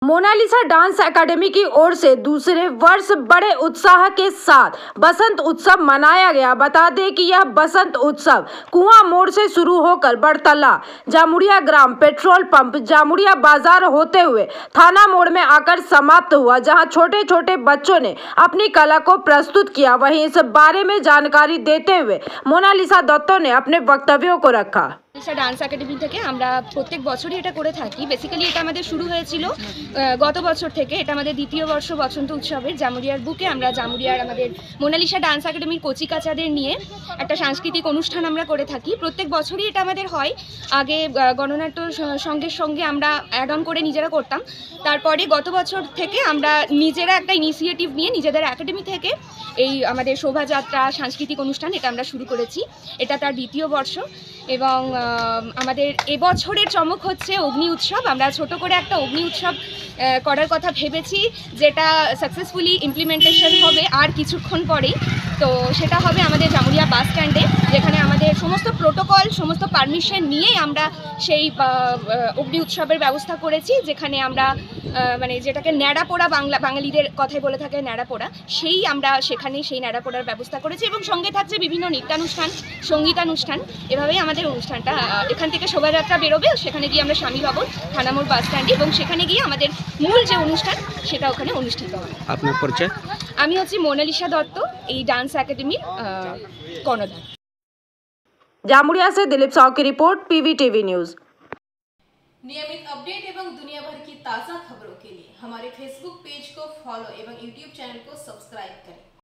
Mona Lisa dance academy की ओर से दूसरे वर्ष बड़े उत्साह के साथ बसंत उत्सव मनाया गया। बता दें कि यह बसंत उत्सव कुआं मोड़ से शुरू होकर बड़तला, जामुड़िया ग्राम पेट्रोल पंप, जामुड़िया बाजार होते हुए थाना मोड़ में आकर समाप्त हुआ, जहां छोटे छोटे बच्चों ने अपनी कला को प्रस्तुत किया। वहीं इस बारे में जानकारी देते हुए मोनालिसा दत्त ने अपने वक्तव्यों को रखा। डांस एकेडमी থেকে আমরা প্রত্যেক বছরই এটা করে থাকি। বেসিক্যালি এটা আমাদের শুরু হয়েছিল গত বছর থেকে। এটা আমাদের দ্বিতীয় বর্ষ বসন্ত উৎসবের জামুরিয়ার বুকে আমরা জামুরিয়ার আমাদের মোনালিসা ডান্স একাডেমির কচিকাচাদের নিয়ে একটা সাংস্কৃতিক অনুষ্ঠান আমরা করে থাকি। প্রত্যেক বছরই এটা আমাদের হয়। আগে গণনাট্য সঙ্গের সঙ্গে আমরা অ্যাড অন করে নিজেরা করতাম। তারপরে গত বছর থেকে আমরা নিজেরা একটা ইনিশিয়েটিভ নিয়ে নিজেদের একাডেমি থেকে এই আমাদের শোভাযাত্রা সাংস্কৃতিক অনুষ্ঠান এটা আমরা শুরু করেছি। এটা তার দ্বিতীয় বর্ষ এবং আমাদের এবছরের চমক হচ্ছে অগ্নি উৎসব। আমরা ছোট করে একটা অগ্নি উৎসব করার কথা ভেবেছি, যেটা সাকসেসফুলি ইমপ্লিমেন্টেশন হবে আর কিছুক্ষণ পরেই। তো সেটা হবে আমাদের জামুরিয়া বাস স্ট্যান্ডে, যেখানে আমাদের সমস্ত প্রোটোকল সমস্ত পারমিশন নিয়েই আমরা সেই অগ্নি উৎসবের ব্যবস্থা করেছি, যেখানে আমরা মানে যেটাকে ন্যাড়াপোড়া বাঙালিদের কথায় বলে থাকে ন্যাড়াপোড়া, সেই আমরা সেখানে সেই ন্যাড়াপোড়ার ব্যবস্থা করেছি এবং সঙ্গে থাকছে বিভিন্ন নৃত্যানুষ্ঠান, সঙ্গীতানুষ্ঠান। এভাবেই আমাদের অনুষ্ঠানটা এখান থেকে শোভাযাত্রা বেরোবে, সেখানে গিয়ে আমরা সামিল হব থানামোড় বাস স্ট্যান্ডে এবং সেখানে গিয়ে আমাদের মূল যে অনুষ্ঠান সেটা ওখানে অনুষ্ঠিত হবে। আপনার পরিচয়? আমি হচ্ছি মোনালিসা দত্ত, এই डांस एकेडमी कर्णधार। जामुड़िया से दिलीप साव की रिपोर्ट, PVTV न्यूज। नियमित अपडेट एवं दुनिया भर की ताज़ा खबरों के लिए हमारे फेसबुक पेज को फॉलो एवं यूट्यूब चैनल को सब्सक्राइब करें।